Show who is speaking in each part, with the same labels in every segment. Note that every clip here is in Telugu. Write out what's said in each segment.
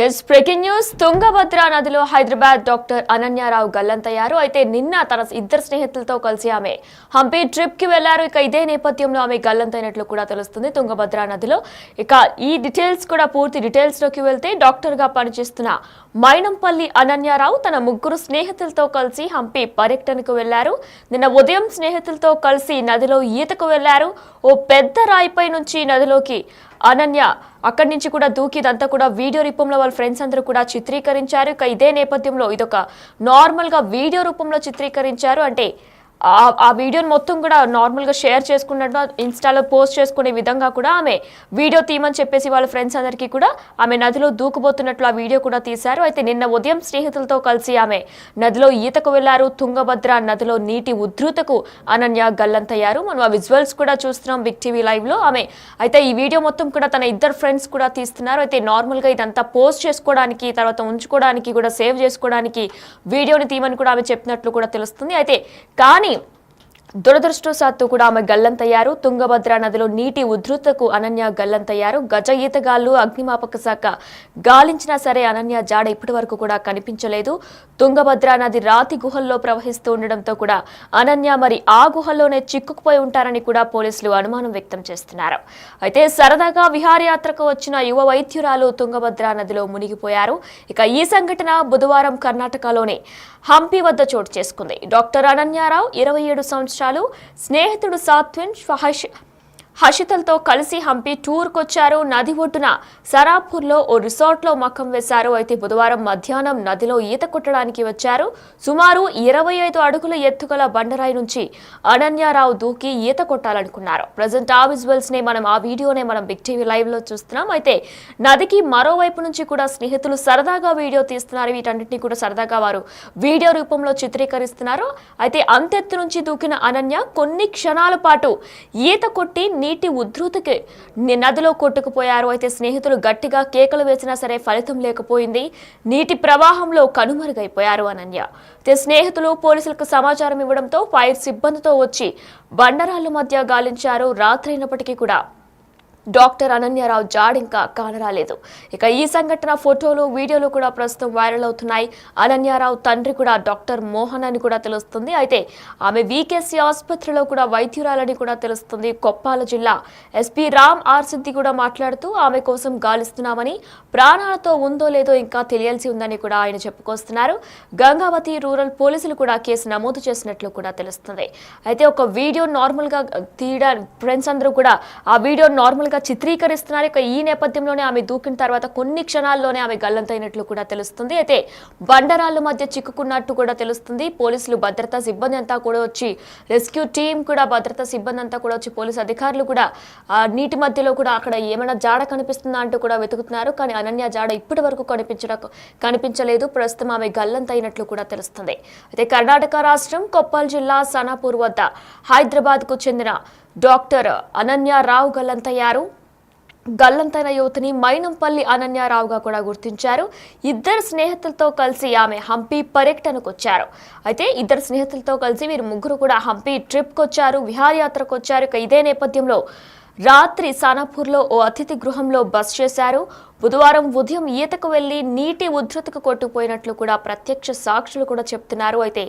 Speaker 1: ఎస్ బ్రేకింగ్ న్యూస్ తుంగభద్ర నదిలో హైదరాబాద్ డాక్టర్ అనన్యారావు గల్లంతయ్యారు. అయితే నిన్న తన ఇద్దరు స్నేహితులతో కలిసి ఆమె హంపి ట్రిప్ కి వెళ్లారు. ఇక ఇదే నేపథ్యంలో ఆమె గల్లంతైనట్లు కూడా తెలుస్తుంది తుంగభద్ర నదిలో. ఇక ఈ డీటెయిల్స్ కూడా పూర్తి డీటెయిల్స్ లోకి వెళ్తే డాక్టర్ గా పనిచేస్తున్న మైనంపల్లి అనన్యారావు తన ముగ్గురు స్నేహితులతో కలిసి హంపి పర్యటనకు వెళ్లారు. నిన్న ఉదయం స్నేహితులతో కలిసి నదిలో ఈతకు వెళ్లారు. ఓ పెద్ద రాయిపై నుంచి నదిలోకి అనన్య అక్కడి నుంచి కూడా దూకిదంతా కూడా వీడియో రూపంలో వాళ్ళ ఫ్రెండ్స్ అందరూ కూడా చిత్రీకరించారు. ఇక ఇదే నేపథ్యంలో ఇదొక నార్మల్ గా వీడియో రూపంలో చిత్రీకరించారు. అంటే ఆ వీడియోని మొత్తం కూడా నార్మల్ గా షేర్ చేసుకున్నట్టు ఇన్స్టాలో పోస్ట్ చేసుకునే విధంగా కూడా ఆమె వీడియో తీయమని చెప్పేసి వాళ్ళ ఫ్రెండ్స్ అందరికీ కూడా ఆమె నదిలో దూకుపోతున్నట్లు ఆ వీడియో కూడా తీశారు. అయితే నిన్న ఉదయం స్నేహితులతో కలిసి ఆమె నదిలో ఈతకు వెళ్లారు. తుంగభద్ర నదిలో నీటి ఉధృతకు అనన్య గల్లంతయ్యారు. మనం ఆ విజువల్స్ కూడా చూస్తున్నాం బిగ్ టీవీ లైవ్ లో. ఆమె అయితే ఈ వీడియో మొత్తం కూడా తన ఇద్దరు ఫ్రెండ్స్ కూడా తీస్తున్నారు. అయితే నార్మల్ గా ఇదంతా పోస్ట్ చేసుకోవడానికి తర్వాత ఉంచుకోవడానికి కూడా సేవ్ చేసుకోవడానికి వీడియోని తీయమని కూడా ఆమె చెప్పినట్లు కూడా తెలుస్తుంది. అయితే కానీ దురదృష్టవశాత్తు కూడా ఆమె గల్లంతయ్యారు. తుంగభద్ర నదిలో నీటి ఉధృతకు అనన్య గల్లంతయ్యారు. గజ ఈతగాళ్లు అగ్నిమాపక శాఖ గాలించినా సరే అనన్య జాడ ఇప్పటి వరకు కూడా కనిపించలేదు. తుంగభద్ర నది రాతి గుహల్లో ప్రవహిస్తూ ఉండడంతో కూడా అనన్య మరి ఆ గుహల్లోనే చిక్కుకుపోయి ఉంటారని కూడా పోలీసులు అనుమానం వ్యక్తం చేస్తున్నారు. అయితే సరదాగా విహారయాత్రకు వచ్చిన యువ వైద్యురాలు తుంగభద్ర నదిలో మునిగిపోయారు. ఇక ఈ సంఘటన బుధవారం కర్ణాటకలోని హంపి వద్ద చోటు చేసుకుంది. డాక్టర్ అనన్యారావు 27 సంవత్సరాలు స్నేహితుడు సాత్విన్ హషితలతో కలిసి హంపి టూర్కు వచ్చారు. నది ఒడ్డున సరాపూర్లో ఓ రిసార్ట్లో మకం వేశారు. అయితే బుధవారం మధ్యాహ్నం నదిలో ఈత కొట్టడానికి వచ్చారు. సుమారు 25 అడుగుల ఎత్తుగల బండరాయి నుంచి అనన్యారావు దూకి ఈత కొట్టాలనుకున్నారు. ప్రజెంట్ ఆ విజువల్స్ నే ఆ వీడియోనే మనం బిగ్ టీవీ లైవ్ లో చూస్తున్నాం. అయితే నదికి మరోవైపు నుంచి కూడా స్నేహితులు సరదాగా వీడియో తీస్తున్నారు. వీటన్నిటిని కూడా సరదాగా వారు వీడియో రూపంలో చిత్రీకరిస్తున్నారు. అయితే అంతెత్తు నుంచి దూకిన అనన్య కొన్ని క్షణాల పాటు ఈత కొట్టి నీటి ఉధృతికి నదిలో కొట్టుకుపోయారు. అయితే స్నేహితులు గట్టిగా కేకలు వేసినా సరే ఫలితం లేకపోయింది. నీటి ప్రవాహంలో కనుమరుగైపోయారు అనన్య. అయితే స్నేహితులు పోలీసులకు సమాచారం ఇవ్వడంతో ఫైర్ సిబ్బందితో వచ్చి బండరాళ్ల మధ్య గాలించారు. రాత్రైనప్పటికీ కూడా డాక్టర్ అనన్యారావు జాడింకా కానరాలేదు. ఇక ఈ సంఘటన ఫోటోలు వీడియోలు కూడా ప్రస్తుతం వైరల్ అవుతున్నాయి. అనన్యారావు తండ్రి కూడా డాక్టర్ మోహన్ అని కూడా తెలుస్తుంది. అయితే ఆమె వీకేసీ ఆసుపత్రిలో కూడా వైద్యురాలని కూడా తెలుస్తుంది. కొప్పాల జిల్లా ఎస్పీ రామ్ ఆర్ సిద్ధి కూడా మాట్లాడుతూ ఆమె కోసం గాలిస్తున్నామని, ప్రాణాలతో ఉందో లేదో ఇంకా తెలియాల్సి ఉందని కూడా ఆయన చెప్పుకొస్తున్నారు. గంగావతి రూరల్ పోలీసులు కూడా కేసు నమోదు చేసినట్లు కూడా తెలుస్తుంది. అయితే ఒక వీడియో నార్మల్ గా తీయడానికి ఫ్రెండ్స్ అందరూ కూడా ఆ వీడియో నార్మల్ చిత్రీకరిస్తున్నారు. ఇక ఈ నేపథ్యంలోనే ఆమె దూకిన తర్వాత కొన్ని క్షణాల్లోనే ఆమె గల్లంతైనట్లు కూడా తెలుస్తుంది. అయితే బండరాళ్ల మధ్య చిక్కుకున్నట్టు కూడా తెలుస్తుంది. పోలీసులు భద్రతా సిబ్బంది అంతా కూడా వచ్చి రెస్క్యూ టీం కూడా భద్రతా సిబ్బంది అంతా కూడా వచ్చి పోలీసు అధికారులు కూడా నీటి మధ్యలో కూడా అక్కడ ఏమైనా జాడ కనిపిస్తుందా అంటూ కూడా వెతుకుతున్నారు. కానీ అనన్య జాడ ఇప్పటి వరకు కనిపించలేదు. ప్రస్తుతం ఆమె గల్లంతైనట్లు కూడా తెలుస్తుంది. అయితే కర్ణాటక రాష్ట్రం కొప్పల్ జిల్లా సనాపూర్ వద్ద హైదరాబాద్ కు చెందిన డాక్టర్ అనన్యారావు గల్లంతయ్యారు. గల్లంతైన యువతిని మైనంపల్లి అనన్యారావుగా కూడా గుర్తించారు. ఇద్దరు స్నేహితులతో కలిసి ఆమె హంపి పర్యటనకు వచ్చారు. అయితే ఇద్దరు స్నేహితులతో కలిసి వీరు ముగ్గురు కూడా హంపి ట్రిప్కి వచ్చారు, విహారయాత్రకు వచ్చారు. ఇక ఇదే నేపథ్యంలో రాత్రి సానాపూర్లో ఓ అతిథి గృహంలో బస చేశారు. బుధవారం ఉదయం ఈతకు వెళ్లి నీటి ఉధృతికి కొట్టుకుపోయినట్లు కూడా ప్రత్యక్ష సాక్షులు కూడా చెప్తున్నారు. అయితే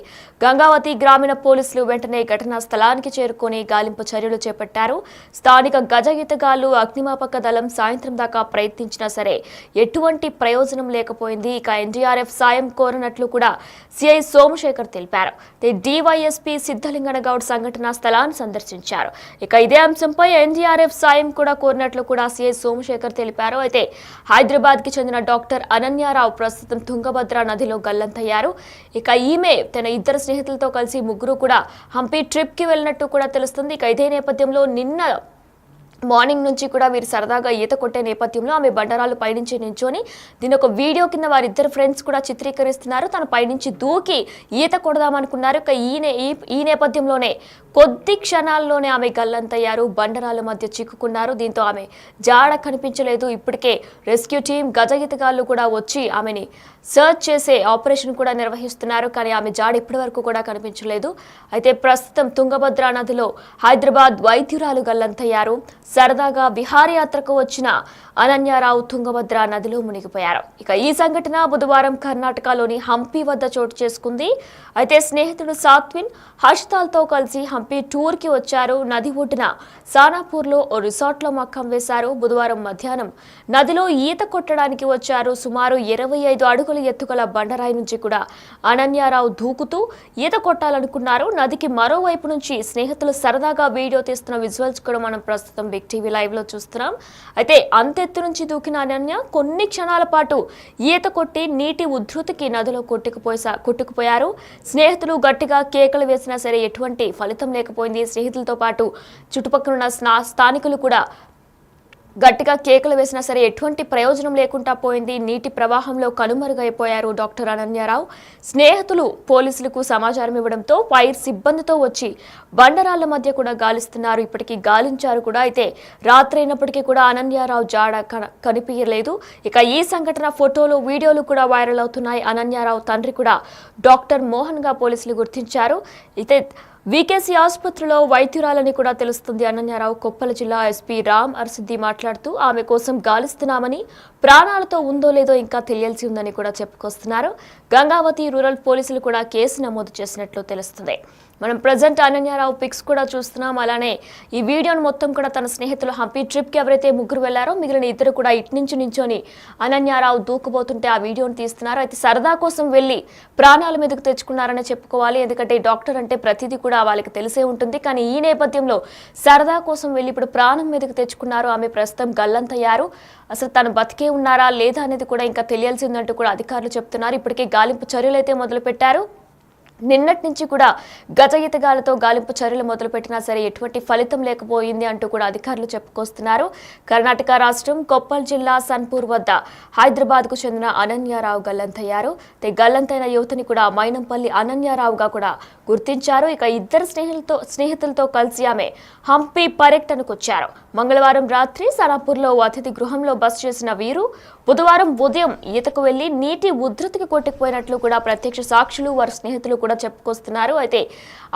Speaker 1: గంగావతి గ్రామీణ పోలీసులు వెంటనే ఘటనా స్థలానికి చేరుకొని గాలింపు చర్యలు చేపట్టారు. స్థానిక గజ ఈతగాళ్లు అగ్నిమాపక దళం సాయంత్రం దాకా ప్రయత్నించినా సరే ఎటువంటి ప్రయోజనం లేకపోయింది. ఇక ఎన్డీఆర్ఎఫ్ సాయం కోరినట్లు కూడా సిఐ సోమశేఖర్ తెలిపారు. డివైఎస్పీ సిద్ధలింగన గౌడ్ సంఘటనా స్థలాన్ని సందర్శించారు. ఇక ఇదే అంశంపై ఎన్డీఆర్ఎఫ్ సాయం కూడా కోరినట్లు కూడా సిఐ సోమశేఖర్ తెలిపారు. అయితే హైదరాబాద్ కి చెందిన డాక్టర్ అనన్యారావు ప్రస్తుతం తుంగభద్ర నదిలో గల్లంతయ్యారు. ఇక ఈమె తన ఇద్దరు స్నేహితులతో కలిసి ముగ్గురు కూడా హంపి ట్రిప్ కి వెళ్ళినట్టు కూడా తెలుస్తుంది. ఇక ఇదే నేపథ్యంలో నిన్న మార్నింగ్ నుంచి కూడా వీరు సరదాగా ఈత కొట్టే నేపథ్యంలో ఆమె బండరాలు పైనుంచి నించొని దీని ఒక వీడియో కింద వారిద్దరు ఫ్రెండ్స్ కూడా చిత్రీకరిస్తున్నారు. తన పైనుంచి దూకి ఈత కొడదామనుకున్నారు. ఇక ఈ నేపథ్యంలోనే కొద్ది క్షణాల్లోనే ఆమె గల్లంతయ్యారు. బండరాల మధ్య చిక్కుకున్నారు. దీంతో ఆమె జాడ కనిపించలేదు. ఇప్పటికే రెస్క్యూ టీం, గజ ఈతగాళ్లు కూడా వచ్చి ఆమెని సర్చ్ చేసే ఆపరేషన్ కూడా నిర్వహిస్తున్నారు. కానీ ఆమె జాడ ఇప్పటి వరకు కూడా కనిపించలేదు. అయితే ప్రస్తుతం తుంగభద్ర నదిలో హైదరాబాద్ వైద్యురాలు గల్లంతయ్యారు. సరదాగా విహారయాత్రకు వచ్చిన అనన్యారావు తుంగభద్ర నదిలో మునిగిపోయారు. ఇక ఈ సంఘటన బుధవారం కర్ణాటకలోని హంపి వద్ద చోటు చేసుకుంది. అయితే స్నేహితుడు సాత్విన్, హర్షితాల్తో కలిసి హంపి టూర్ కి వచ్చారు. నది ఒడ్డున సానాపూర్లో ఓ రిసార్ట్లో మక్కం వేశారు. బుధవారం మధ్యాహ్నం నదిలో ఈత కొట్టడానికి వచ్చారు. సుమారు 25 అడుగుల ఎత్తుగల బండరాయి నుంచి కూడా అనన్యారావు దూకుతూ ఈత కొట్టాలనుకున్నారు. నదికి మరోవైపు నుంచి స్నేహితులు సరదాగా వీడియో తీస్తున్న విజువల్స్ కూడా మనం ప్రస్తుతం బిగ్ టీవీ లైవ్ లో చూస్తున్నాం. అయితే అంతెత్తు నుంచి దూకిన అనన్య కొన్ని క్షణాల పాటు ఈత కొట్టి నీటి ఉధృతికి నదిలో కొట్టుకుపోయారు. స్నేహితులు గట్టిగా కేకలు వేసినా సరే ఎటువంటి ఫలితం లేకపోయింది. స్నేహితులతో పాటు చుట్టుపక్కల ఉన్న స్థానికులు కూడా గట్టిగా కేకలు వేసినా సరే ఎటువంటి ప్రయోజనం లేకుండా పోయింది. నీటి ప్రవాహంలో కనుమరుగైపోయారు డాక్టర్ అనన్యారావు. స్నేహితులు పోలీసులకు సమాచారం ఇవ్వడంతో ఫైర్ సిబ్బందితో వచ్చి బండరాళ్ల మధ్య కూడా గాలిస్తున్నారు. ఇప్పటికీ గాలించారు కూడా. అయితే రాత్రి అయినప్పటికీ కూడా అనన్యారావు జాడ కనిపించలేదు. ఇక ఈ సంఘటన ఫోటోలు, వీడియోలు కూడా వైరల్ అవుతున్నాయి. అనన్యారావు తండ్రి కూడా డాక్టర్ మోహన్ గా పోలీసులు గుర్తించారు. అయితే వికేసి ఆసుపత్రిలో వైద్యురాలని కూడా తెలుస్తుంది. అనన్యారావు కొప్పల జిల్లా ఎస్పీ రామ్ అర్సిద్ది మాట్లాడుతూ ఆమె కోసం గాలిస్తున్నామని, ప్రాణాలతో ఉందో లేదో ఇంకా తెలియాల్సి ఉందని కూడా చెప్పుకొస్తున్నారు. గంగావతి రూరల్ పోలీసులు కూడా కేసు నమోదు చేసినట్లు తెలుస్తుంది. మనం ప్రజెంట్ అనన్యారావు పిక్స్ కూడా చూస్తున్నాం. అలానే ఈ వీడియోను మొత్తం కూడా తన స్నేహితులు హంపి ట్రిప్ కి ఎవరైతే ముగ్గురు వెళ్లారో మిగిలిన ఇద్దరు కూడా ఇటు నుంచి నించొని అనన్యారావు దూకుపోతుంటే ఆ వీడియోను తీస్తున్నారు. అయితే సరదా కోసం వెళ్లి ప్రాణాల మీదకు తెచ్చుకున్నారని చెప్పుకోవాలి. ఎందుకంటే డాక్టర్ అంటే ప్రతిదీ కూడా వాళ్ళకి తెలిసే ఉంటుంది. కానీ ఈ నేపథ్యంలో సరదా కోసం వెళ్లి ఇప్పుడు ప్రాణం మీదకు తెచ్చుకున్నారు. ఆమె ప్రస్తుతం గల్లంతయ్యారు. అసలు తను బతికే ఉన్నారా లేదా అనేది కూడా ఇంకా తెలియాల్సిందంటూ కూడా అధికారులు చెప్తున్నారు. ఇప్పటికే గాలింపు చర్యలు అయితే మొదలుపెట్టారు. నిన్నటి నుంచి కూడా గజ ఈతగాళ్లతో గాలింపు చర్యలు మొదలుపెట్టినా సరే ఎటువంటి ఫలితం లేకపోయింది అంటూ కూడా అధికారులు చెప్పుకొస్తున్నారు. కర్ణాటక రాష్ట్రం కొప్పల్ జిల్లా సన్పూర్ వద్ద హైదరాబాద్ కు చెందిన అనన్యారావు గల్లంతయ్యారు. గల్లంతైన యువతిని కూడా మైనంపల్లి అనన్యారావుగా కూడా గుర్తించారు. ఇక ఇద్దరు స్నేహితులతో కలిసి ఆమె హంపి పర్యటనకు వచ్చారు. మంగళవారం రాత్రి సనాపూర్లో అతిథి గృహంలో బస చేసిన వీరు బుధవారం ఉదయం ఈతకు వెళ్లి నీటి ఉధృతికి కొట్టుకుపోయినట్లు కూడా ప్రత్యక్ష సాక్షులు, వారి స్నేహితులు కూడా చెప్పుకొస్తున్నారు. అయితే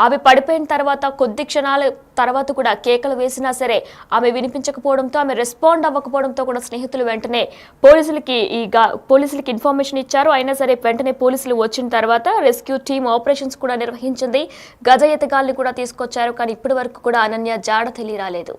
Speaker 1: ఆమె పడిపోయిన తర్వాత కొద్ది క్షణాల తర్వాత కూడా కేకలు వేసినా సరే ఆమె వినిపించకపోవడంతో, ఆమె రెస్పాండ్ అవ్వకపోవడంతో కూడా స్నేహితులు వెంటనే పోలీసులకి ఇన్ఫర్మేషన్ ఇచ్చారు. అయినా సరే వెంటనే పోలీసులు వచ్చిన తర్వాత రెస్క్యూ టీం ఆపరేషన్స్ కూడా నిర్వహించింది. గజ ఈతగాళ్లు కూడా తీసుకొచ్చారు. కానీ ఇప్పటి వరకు కూడా అనన్య జాడ తెలియరాలేదు.